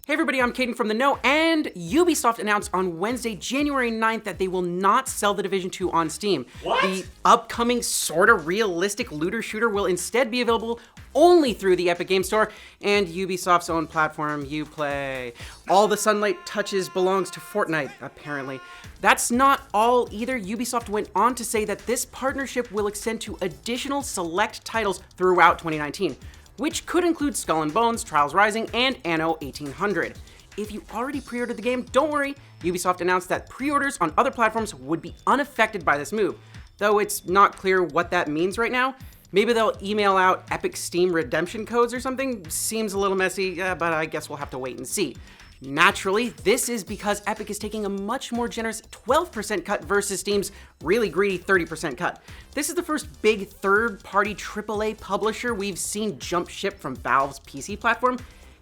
Hey everybody, I'm Kdin from The Know, and Ubisoft announced on Wednesday, January 9th that they will not sell The Division 2 on Steam. What? The upcoming sorta realistic looter shooter will instead be available only through the Epic Games Store and Ubisoft's own platform, Uplay. All the sunlight touches belongs to Fortnite, apparently. That's not all either. Ubisoft went on to say that this partnership will extend to additional select titles throughout 2019. Which could include Skull and Bones, Trials Rising, and Anno 1800. If you already pre-ordered the game, don't worry, Ubisoft announced that pre-orders on other platforms would be unaffected by this move, though it's not clear what that means right now. Maybe they'll email out Epic Steam redemption codes or something. Seems a little messy, but I guess we'll have to wait and see. Naturally, this is because Epic is taking a much more generous 12% cut versus Steam's really greedy 30% cut. This is the first big third-party AAA publisher we've seen jump ship from Valve's PC platform,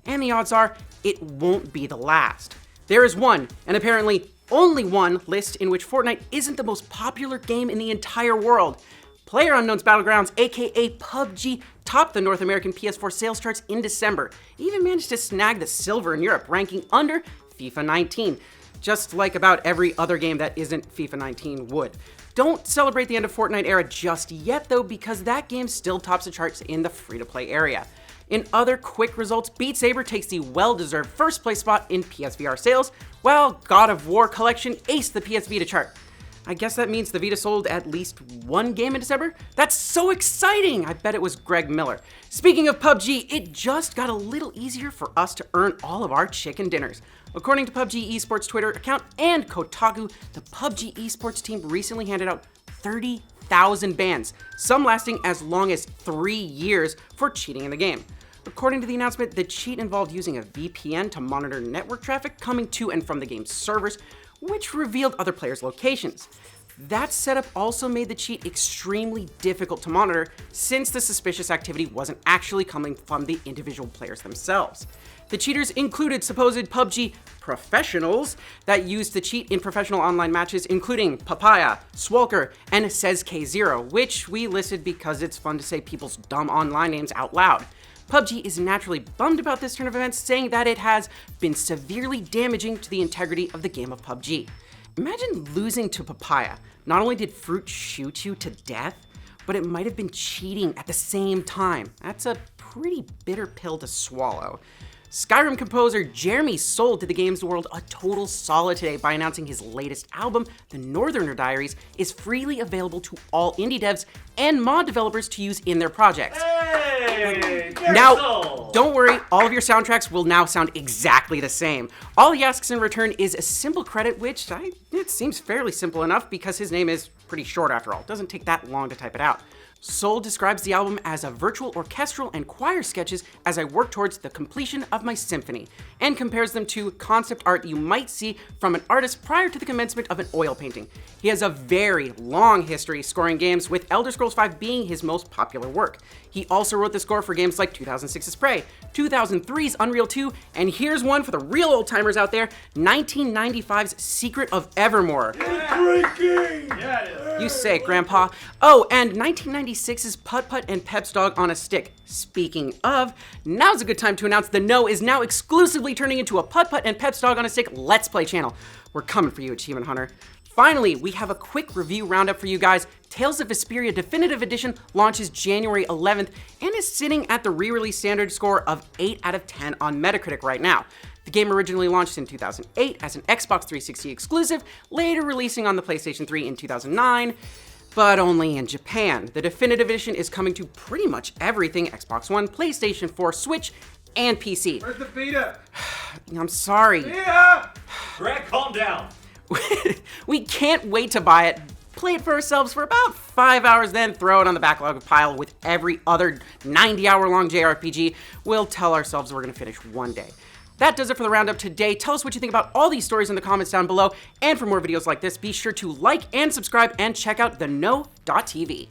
and the odds are it won't be the last. There is one, and apparently only one, list in which Fortnite isn't the most popular game in the entire world. PlayerUnknown's Battlegrounds, aka PUBG, topped the North American PS4 sales charts in December. It even managed to snag the silver in Europe, ranking under FIFA 19, just like about every other game that isn't FIFA 19 would. Don't celebrate the end of Fortnite era just yet though, because that game still tops the charts in the free-to-play area. In other quick results, Beat Saber takes the well-deserved first place spot in PSVR sales, while God of War Collection aced the PS Vita chart. I guess that means the Vita sold at least one game in December? That's so exciting! I bet it was Greg Miller. Speaking of PUBG, it just got a little easier for us to earn all of our chicken dinners. According to PUBG Esports Twitter account and Kotaku, the PUBG Esports team recently handed out 30,000 bans, some lasting as long as 3 years for cheating in the game. According to the announcement, the cheat involved using a VPN to monitor network traffic coming to and from the game's servers, which revealed other players' locations. That setup also made the cheat extremely difficult to monitor since the suspicious activity wasn't actually coming from the individual players themselves. The cheaters included supposed PUBG professionals that used the cheat in professional online matches, including Papaya, Swalker, and SaysK0, which we listed because it's fun to say people's dumb online names out loud. PUBG is naturally bummed about this turn of events, saying that it has been severely damaging to the integrity of the game of PUBG. Imagine losing to Papaya. Not only did Fruit shoot you to death, but it might have been cheating at the same time. That's a pretty bitter pill to swallow. Skyrim composer Jeremy Soule did the game's world a total solid today by announcing his latest album, The Northerner Diaries, is freely available to all indie devs and mod developers to use in their projects. Hey! Now, don't worry, all of your soundtracks will now sound exactly the same. All he asks in return is a simple credit, which it seems fairly simple enough because his name is pretty short after all. It doesn't take that long to type it out. Soule describes the album as a virtual orchestral and choir sketches as I work towards the completion of my symphony, and compares them to concept art you might see from an artist prior to the commencement of an oil painting. He has a very long history scoring games, with Elder Scrolls V being his most popular work. He also wrote the score for games like 2006's Prey, 2003's Unreal 2, and here's one for the real old-timers out there, 1995's Secret of Evermore. Breaking! Yeah, it is. You say it, Grandpa. Oh, and 1996's Putt Putt and Pep's Dog on a Stick. Speaking of, now's a good time to announce The Know is now exclusively turning into a Putt Putt and Pep's Dog on a Stick Let's Play channel. We're coming for you, Achievement Hunter. Finally, we have a quick review roundup for you guys. Tales of Vesperia Definitive Edition launches January 11th and is sitting at the re-release standard score of 8 out of 10 on Metacritic right now. The game originally launched in 2008 as an Xbox 360 exclusive, later releasing on the PlayStation 3 in 2009, but only in Japan. The Definitive Edition is coming to pretty much everything: Xbox One, PlayStation 4, Switch, and PC. Where's the Vita? I'm sorry. Vita! Grant, calm down. We can't wait to buy it, play it for ourselves for about 5 hours, then throw it on the backlog pile with every other 90-hour-long JRPG we'll tell ourselves we're gonna finish one day. That does it for the roundup today. Tell us what you think about all these stories in the comments down below. And for more videos like this, be sure to like and subscribe and check out theknow.tv. Do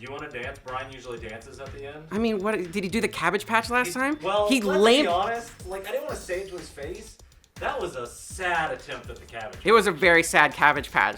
you want to dance? Brian usually dances at the end. I mean, what did he do the Cabbage Patch last time? Well, he let's lame. be honest. I didn't want to say it to his face. That was a sad attempt at the Cabbage. It was a very sad Cabbage Patch.